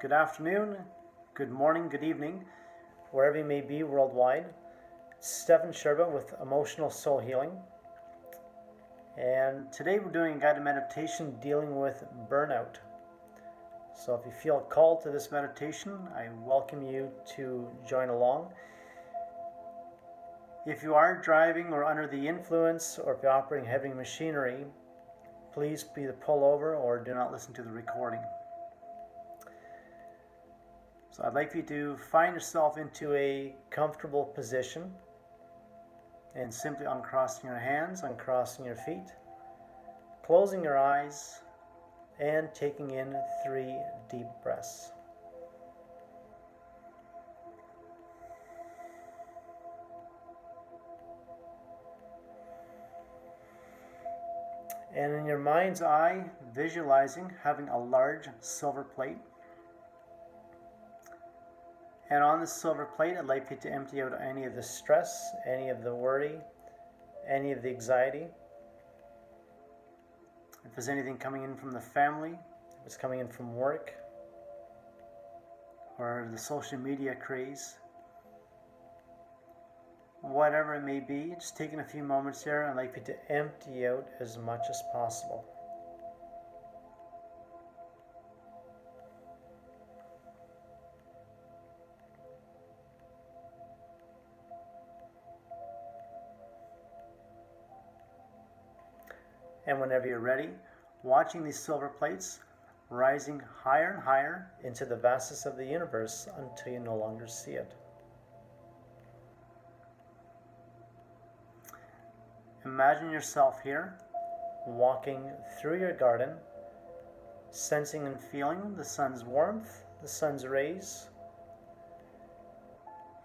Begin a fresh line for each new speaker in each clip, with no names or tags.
Good afternoon, good morning, good evening, wherever you may be worldwide. It's Stefan Sherba with Emotional Soul Healing. And today we're doing a guided meditation dealing with burnout. So if you feel called to this meditation, I welcome you to join along. If you are driving or under the influence, or if you're operating heavy machinery, please either pull over or do not listen to the recording. So I'd like you to find yourself into a comfortable position and simply uncrossing your hands, uncrossing your feet, closing your eyes, and taking in 3 deep breaths. And in your mind's eye, visualizing having a large silver plate. And on the silver plate, I'd like you to empty out any of the stress, any of the worry, any of the anxiety. If there's anything coming in from the family, if it's coming in from work, or the social media craze, whatever it may be, just taking a few moments here, I'd like you to empty out as much as possible. And whenever you're ready, watching these silver plates rising higher and higher into the vastness of the universe until you no longer see it. Imagine yourself here, walking through your garden, sensing and feeling the sun's warmth, the sun's rays,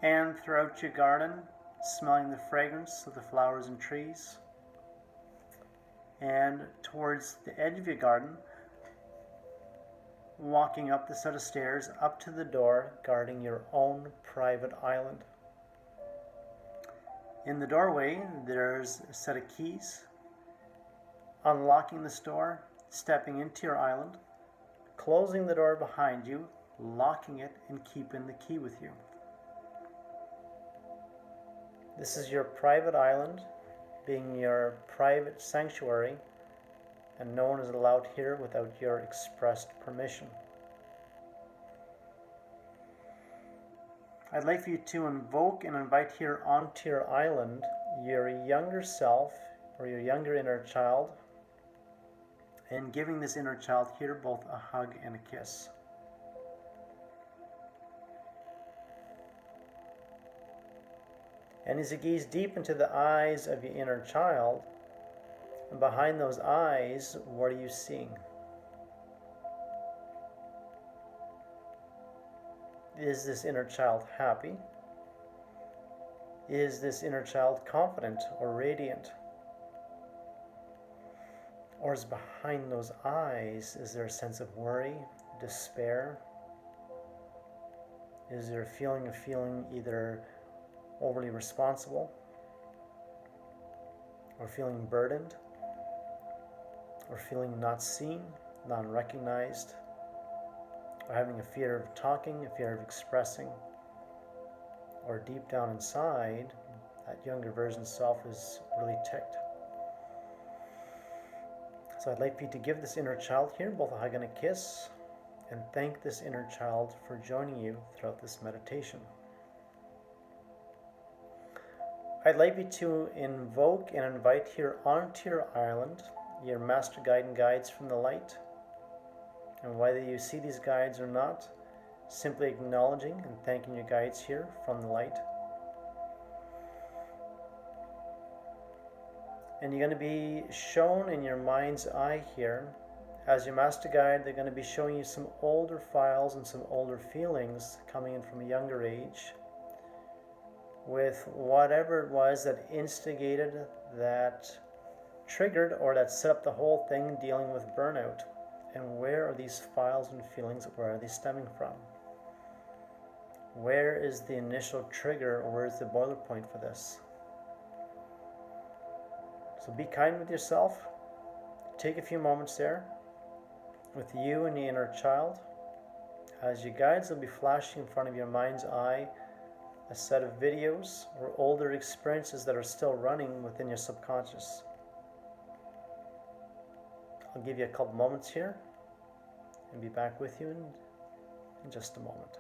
and throughout your garden, smelling the fragrance of the flowers and trees. And towards the edge of your garden, walking up the set of stairs up to the door, guarding your own private island. In the doorway, there's a set of keys. Unlocking this door, stepping into your island, closing the door behind you, locking it, and keeping the key with you. This is your private island, being your private sanctuary, and no one is allowed here without your expressed permission. I'd like for you to invoke and invite here onto your island your younger self or your younger inner child, and giving this inner child here both a hug and a kiss. And as you gaze deep into the eyes of your inner child, and behind those eyes, what are you seeing? Is this inner child happy? Is this inner child confident or radiant? Or is behind those eyes, is there a sense of worry, despair? Is there a feeling of feeling either overly responsible, or feeling burdened, or feeling not seen, non-recognized, or having a fear of talking, a fear of expressing, or deep down inside, that younger version self is really ticked. So I'd like for you to give this inner child here both a hug and a kiss, and thank this inner child for joining you throughout this meditation. I'd like you to invoke and invite here onto your island your master guide and guides from the light. And whether you see these guides or not, simply acknowledging and thanking your guides here from the light. And you're going to be shown in your mind's eye here, as your master guide, they're going to be showing you some older files and some older feelings coming in from a younger age, with whatever it was that instigated, that triggered, or that set up the whole thing dealing with burnout. And where are these files and feelings, where are they stemming from? Where is the initial trigger, or where is the boiler point for this? So be kind with yourself. Take a few moments there with you and the inner child, as your guides will be flashing in front of your mind's eye a set of videos or older experiences that are still running within your subconscious. I'll give you a couple moments here and be back with you in just a moment.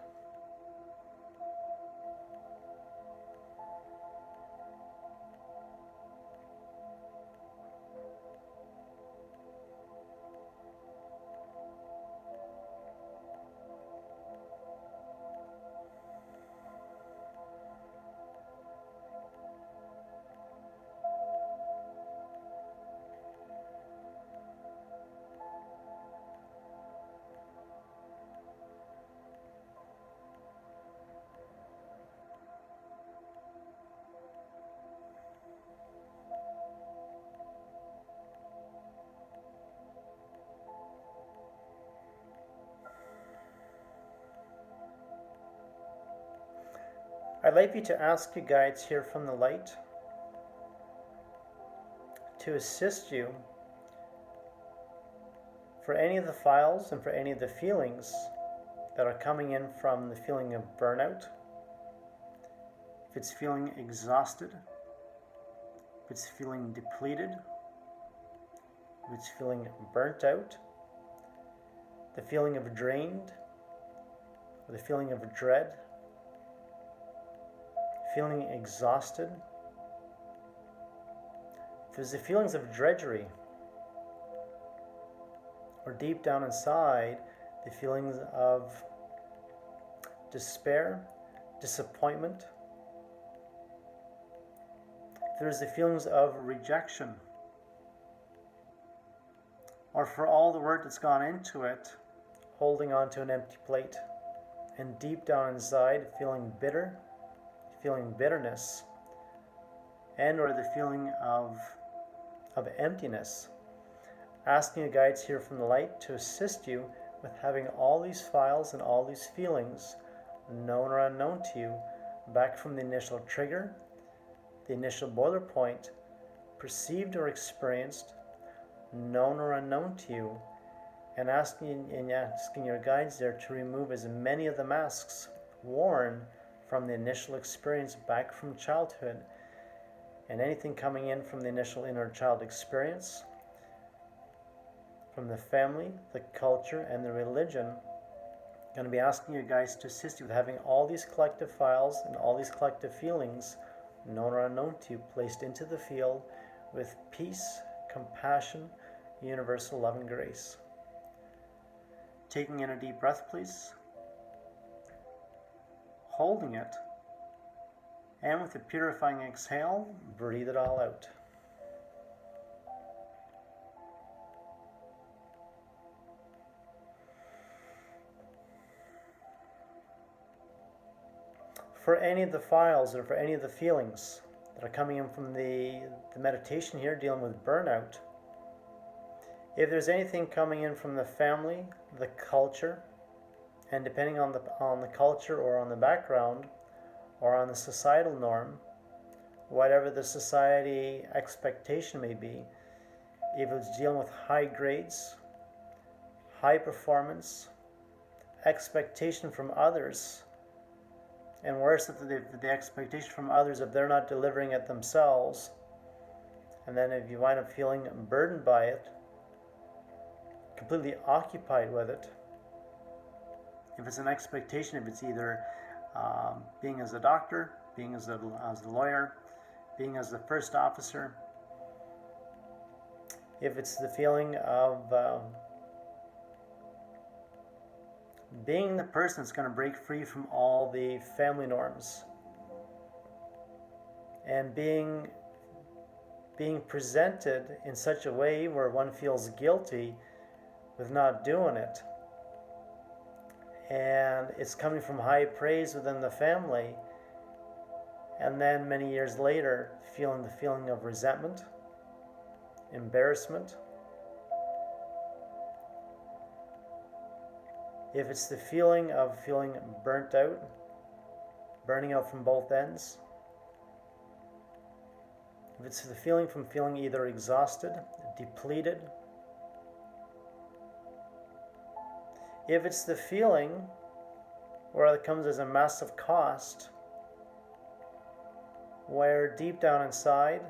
I'd like you to ask your guides here from the light to assist you for any of the files and for any of the feelings that are coming in from the feeling of burnout. If it's feeling exhausted, if it's feeling depleted, if it's feeling burnt out, the feeling of drained, or the feeling of dread, feeling exhausted. If there's the feelings of drudgery, or deep down inside, the feelings of despair, disappointment. If there's the feelings of rejection, or for all the work that's gone into it, holding on to an empty plate, and deep down inside, feeling bitter, feeling bitterness, and or the feeling of emptiness. Asking your guides here from the light to assist you with having all these files and all these feelings, known or unknown to you, back from the initial trigger, the initial boiler point, perceived or experienced, known or unknown to you, and asking your guides there to remove as many of the masks worn from the initial experience back from childhood, and anything coming in from the initial inner child experience, from the family, the culture, and the religion. I'm going to be asking you guys to assist you with having all these collective files and all these collective feelings, known or unknown to you, placed into the field with peace, compassion, universal love and grace. Taking in a deep breath, please. Holding it, and with a purifying exhale, breathe it all out. For any of the files or for any of the feelings that are coming in from the meditation here dealing with burnout, if there's anything coming in from the family, the culture, and depending on the culture or on the background or on the societal norm, whatever the society expectation may be, if it's dealing with high grades, high performance, expectation from others, and worse, the expectation from others if they're not delivering it themselves, and then if you wind up feeling burdened by it, completely occupied with it, if it's an expectation, if it's either being as a doctor, being as a lawyer, being as the first officer, if it's the feeling of being the person that's going to break free from all the family norms and being presented in such a way where one feels guilty with not doing it, and it's coming from high praise within the family, and then many years later feeling the feeling of resentment, embarrassment. If it's the feeling of feeling burnt out, burning out from both ends, if it's the feeling from feeling either exhausted, depleted, if it's the feeling or it comes as a massive cost, where deep down inside,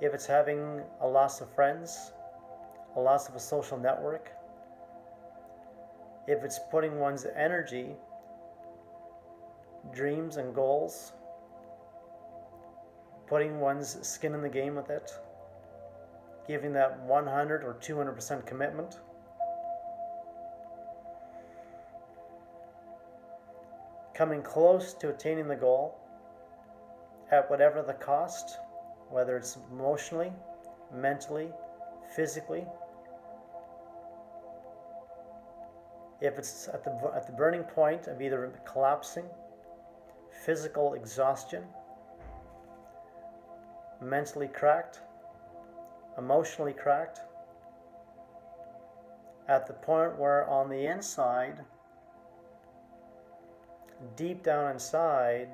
if it's having a loss of friends, a loss of a social network, if it's putting one's energy, dreams and goals, putting one's skin in the game with it, giving that 100 or 200% commitment, coming close to attaining the goal at whatever the cost, whether it's emotionally, mentally, physically. If it's at the burning point of either collapsing, physical exhaustion, mentally cracked, emotionally cracked, at the point where on the inside, deep down inside,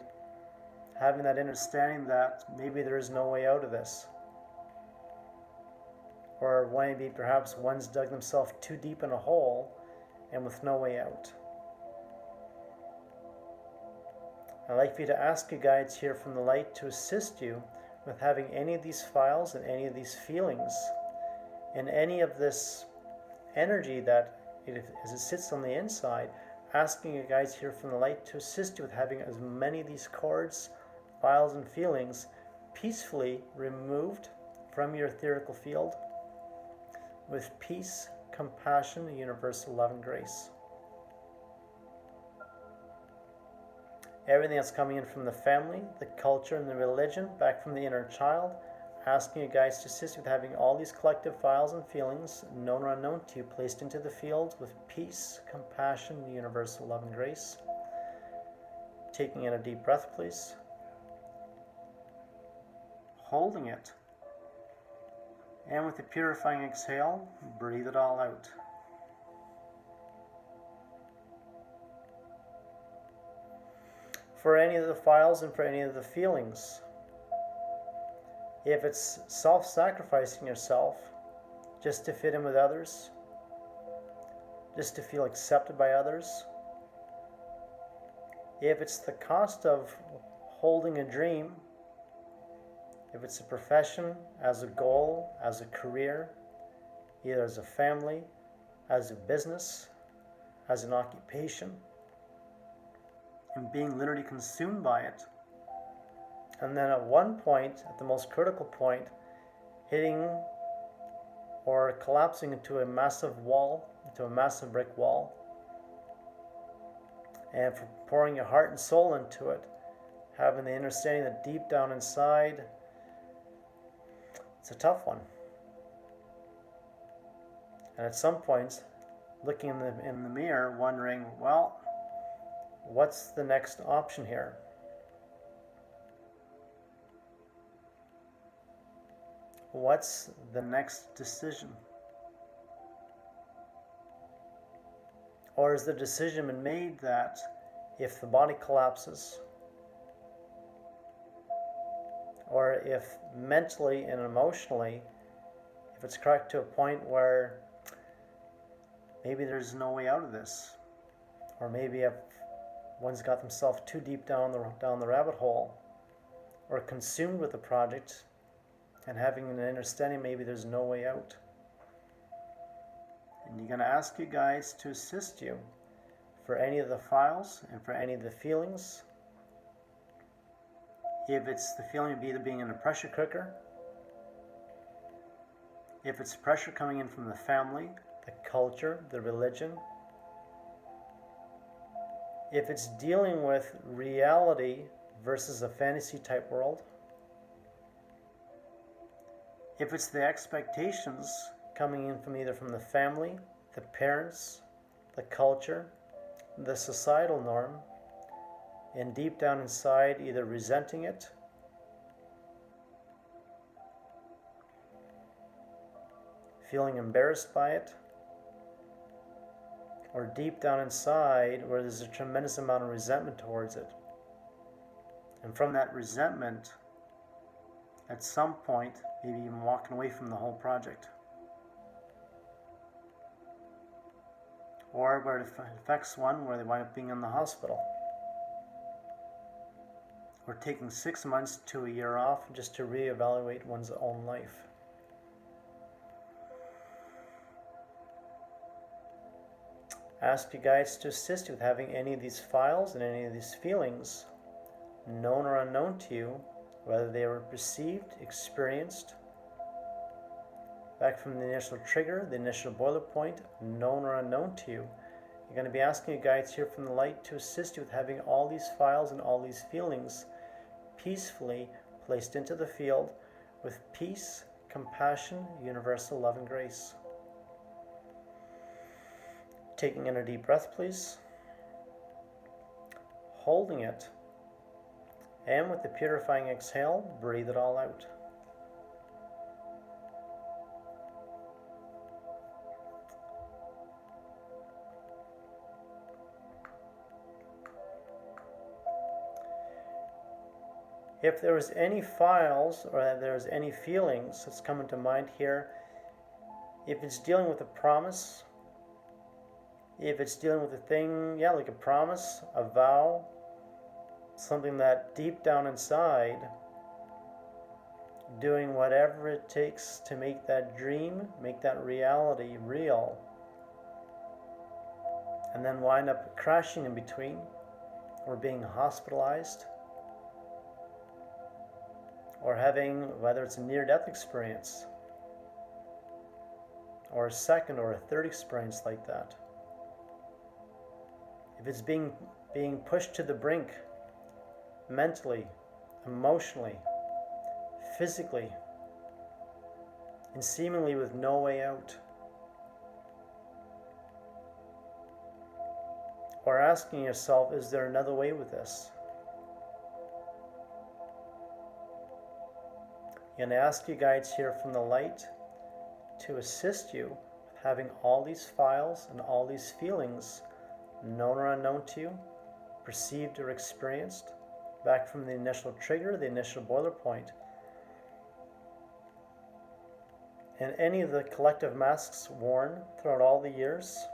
having that understanding that maybe there is no way out of this, or maybe perhaps one's dug themselves too deep in a hole and with no way out. I'd like for you to ask your guides here from the light to assist you with having any of these files and any of these feelings and any of this energy that as it sits on the inside, asking your guides here from the light to assist you with having as many of these cords, files, and feelings peacefully removed from your etherical field with peace, compassion, universal love and grace. Everything that's coming in from the family, the culture, and the religion, back from the inner child, asking you guys to assist with having all these collective files and feelings, known or unknown to you, placed into the field with peace, compassion, universal love and grace. Taking in a deep breath, please. Holding it. And with a purifying exhale, breathe it all out. For any of the files and for any of the feelings, if it's self-sacrificing yourself just to fit in with others, just to feel accepted by others, if it's the cost of holding a dream, if it's a profession, as a goal, as a career, either as a family, as a business, as an occupation, and being literally consumed by it, and then at one point, at the most critical point, hitting or collapsing into a massive wall, into a massive brick wall, and for pouring your heart and soul into it, having the understanding that deep down inside, it's a tough one. And at some points, looking in the mirror, wondering, well, what's the next option here? What's the next decision? Or has the decision been made that if the body collapses, or if mentally and emotionally, if it's cracked to a point where maybe there's no way out of this, or maybe if one's got themselves too deep down the rabbit hole, or consumed with the project and having an understanding maybe there's no way out. And you're going to ask you guys to assist you for any of the files and for any of the feelings. If it's the feeling of either being in a pressure cooker, if it's pressure coming in from the family, the culture, the religion, if it's dealing with reality versus a fantasy type world, if it's the expectations coming in from either from the family, the parents, the culture, the societal norm, and deep down inside either resenting it, feeling embarrassed by it, or deep down inside where there's a tremendous amount of resentment towards it. And from that resentment, at some point, maybe even walking away from the whole project. or where it affects one where they wind up being in the hospital, or taking 6 months to a year off just to reevaluate one's own life. Ask your guides to assist you with having any of these files and any of these feelings, known or unknown to you, whether they were perceived, experienced, back from the initial trigger, the initial boiler point, known or unknown to you. You're going to be asking your guides here from the light to assist you with having all these files and all these feelings peacefully placed into the field with peace, compassion, universal love and grace. Taking in a deep breath, please. Holding it. And with the purifying exhale, breathe it all out. If there was any files or that there's any feelings that's coming to mind here, if it's dealing with a promise, if it's dealing with a thing, like a promise, a vow, something that deep down inside, doing whatever it takes to make that dream, make that reality real, and then wind up crashing in between or being hospitalized, or having, whether it's a near-death experience or a second or a third experience like that. If it's being pushed to the brink, mentally, emotionally, physically, and seemingly with no way out, or asking yourself, is there another way with this? And ask your guides here from the light to assist you with having all these files and all these feelings, known or unknown to you, perceived or experienced, back from the initial trigger, the initial boiler point, and any of the collective masks worn throughout all the years,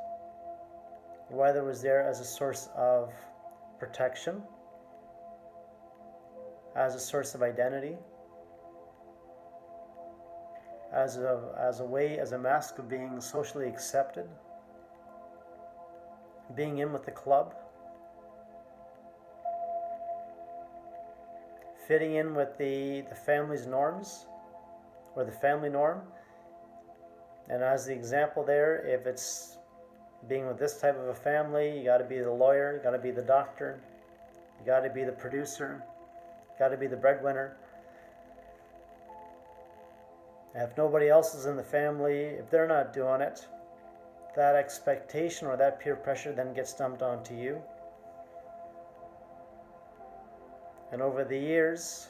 whether it was there as a source of protection, as a source of identity, as a way, as a mask of being socially accepted, being in with the club, fitting in with the family's norms, or the family norm. And as the example there, if it's being with this type of a family, you got to be the lawyer, you got to be the doctor, you got to be the producer, you got to be the breadwinner. And if nobody else is in the family, if they're not doing it, that expectation or that peer pressure then gets dumped onto you. And over the years,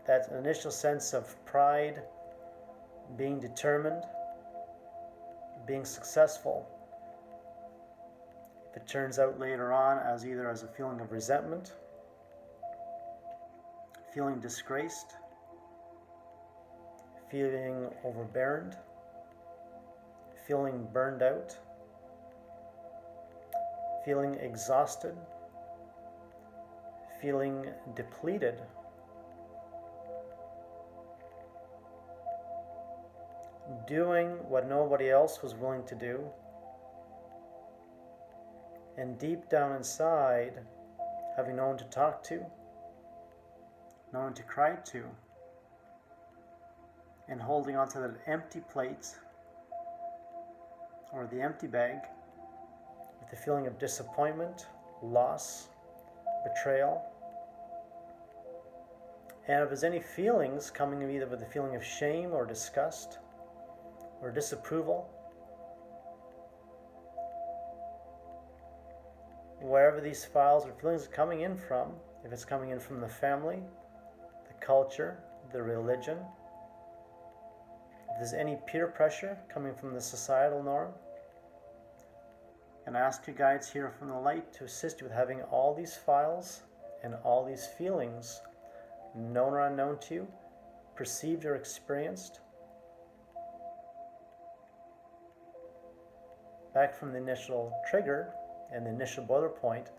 that initial sense of pride, being determined, being successful, if it turns out later on as either as a feeling of resentment, feeling disgraced, feeling overburdened, feeling burned out, feeling exhausted, feeling depleted, doing what nobody else was willing to do, and deep down inside, having no one to talk to, no one to cry to, and holding onto that empty plate or the empty bag with the feeling of disappointment, loss, betrayal. And if there's any feelings coming either with a feeling of shame or disgust or disapproval, wherever these files or feelings are coming in from, if it's coming in from the family, the culture, the religion, if there's any peer pressure coming from the societal norm, and ask your guides here from the light to assist you with having all these files and all these feelings, known or unknown to you, perceived or experienced, back from the initial trigger and the initial boiler point,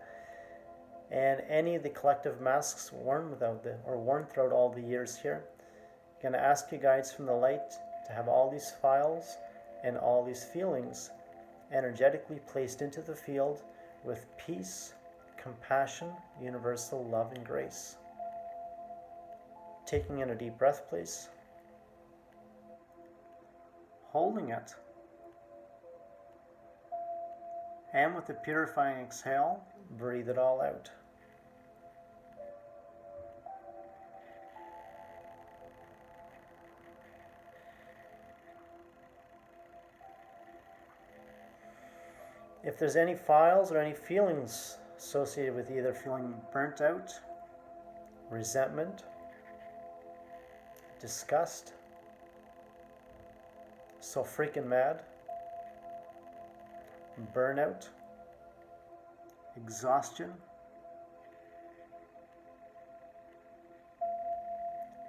and any of the collective masks worn throughout all the years here. I'm going to ask you guides from the light to have all these files and all these feelings energetically placed into the field with peace, compassion, universal love, and grace. Taking in a deep breath, please. Holding it. And with a purifying exhale, breathe it all out. If there's any files or any feelings associated with either feeling burnt out, resentment, disgust, so freaking mad, burnout, exhaustion,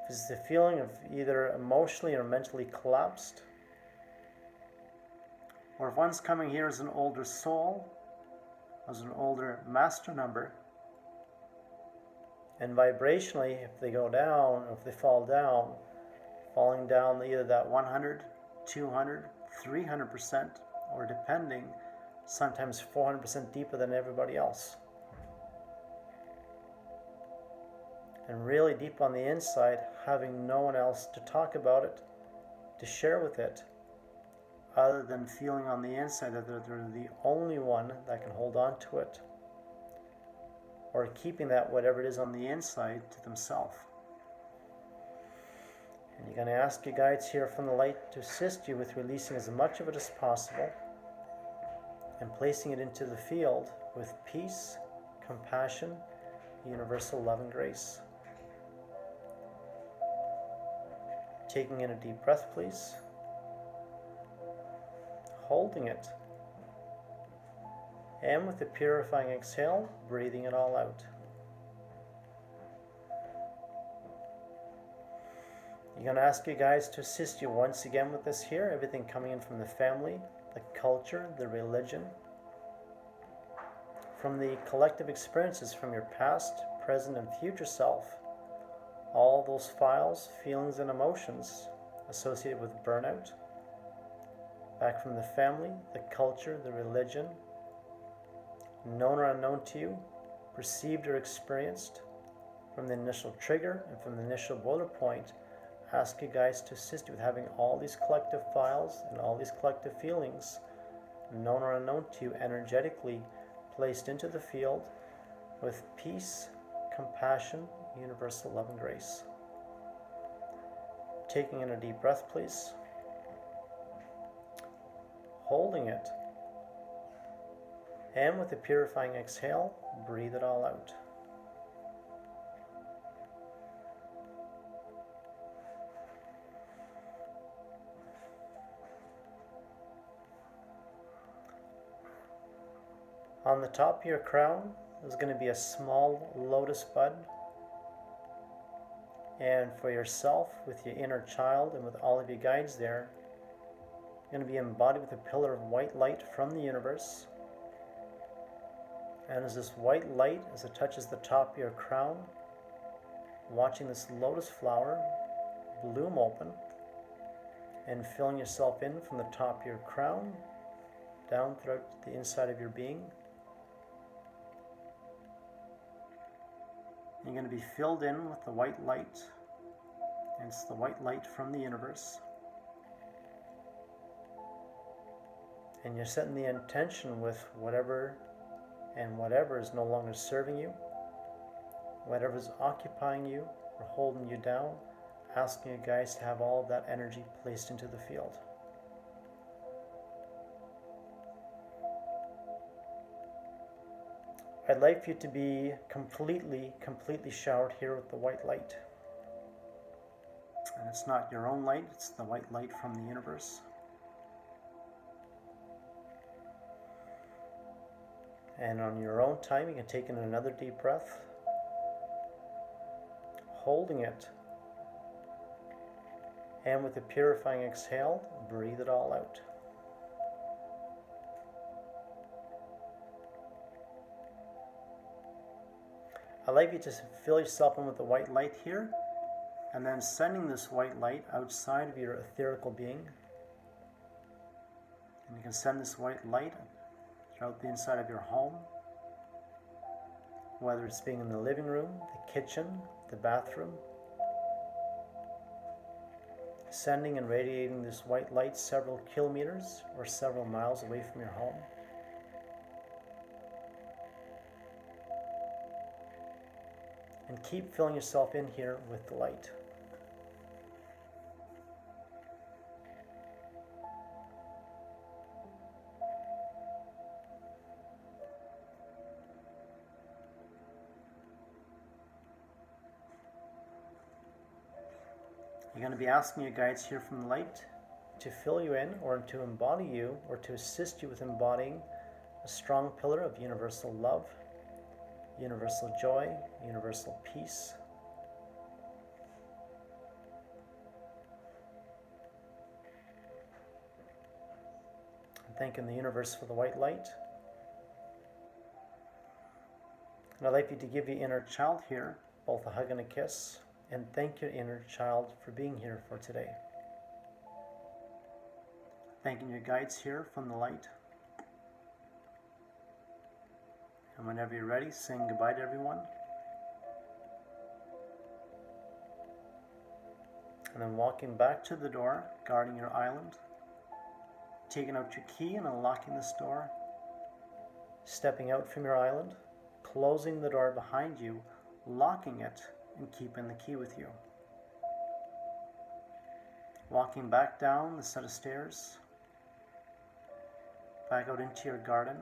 if it's the feeling of either emotionally or mentally collapsed, or if one's coming here as an older soul, as an older master number, and vibrationally, if they go down, or if they fall down, falling down either that 100, 200, 300%, or depending, sometimes 400% deeper than everybody else. And really deep on the inside, having no one else to talk about it, to share with it, other than feeling on the inside that they're the only one that can hold on to it, or keeping that whatever it is on the inside to themselves. And you're going to ask your guides here from the light to assist you with releasing as much of it as possible and placing it into the field with peace, compassion, universal love, and grace. Taking in a deep breath, please. Holding it. And with a purifying exhale, breathing it all out. You're going to ask your guides to assist you once again with this here, everything coming in from the family, the culture, the religion, from the collective experiences from your past, present, and future self, all those files, feelings, and emotions associated with burnout, back from the family, the culture, the religion, known or unknown to you, perceived or experienced, from the initial trigger and from the initial boiler point. Ask you guys to assist you with having all these collective files and all these collective feelings, known or unknown to you, energetically placed into the field with peace, compassion, universal love, and grace. Taking in a deep breath, please. Holding it. And with a purifying exhale, breathe it all out. On the top of your crown is going to be a small lotus bud. And for yourself, with your inner child and with all of your guides there, you're going to be embodied with a pillar of white light from the universe. And as this white light, as it touches the top of your crown, watching this lotus flower bloom open and filling yourself in from the top of your crown down throughout the inside of your being. You're going to be filled in with the white light, and it's the white light from the universe. And you're setting the intention with whatever is no longer serving you, whatever is occupying you or holding you down, asking you guys to have all of that energy placed into the field. I'd like for you to be completely showered here with the white light. And it's not your own light, it's the white light from the universe. And on your own time, you can take in another deep breath, holding it. And with a purifying exhale, breathe it all out. I'd like you to fill yourself in with the white light here, and then sending this white light outside of your etherical being. And you can send this white light throughout the inside of your home, whether it's being in the living room, the kitchen, the bathroom. Sending and radiating this white light several kilometers or several miles away from your home. And keep filling yourself in here with the light. You're going to be asking your guides here from the light to fill you in, or to embody you, or to assist you with embodying a strong pillar of universal love, universal joy, universal peace. And thanking the universe for the white light. And I'd like you to give your inner child here both a hug and a kiss, and thank your inner child for being here for today. Thanking your guides here from the light. And whenever you're ready, saying goodbye to everyone. And then walking back to the door, guarding your island. Taking out your key and unlocking this door. Stepping out from your island, closing the door behind you, locking it, and keeping the key with you. Walking back down the set of stairs, back out into your garden,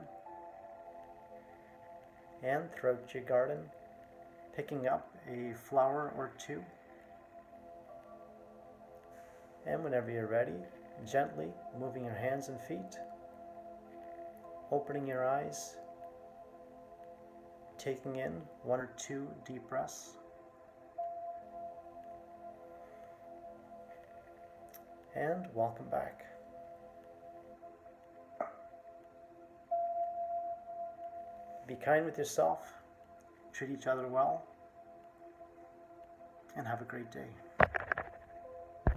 and throughout your garden, picking up a flower or two. And whenever you're ready, gently moving your hands and feet, opening your eyes, taking in 1 or 2 deep breaths, and welcome back. Be kind with yourself, treat each other well, and have a great day.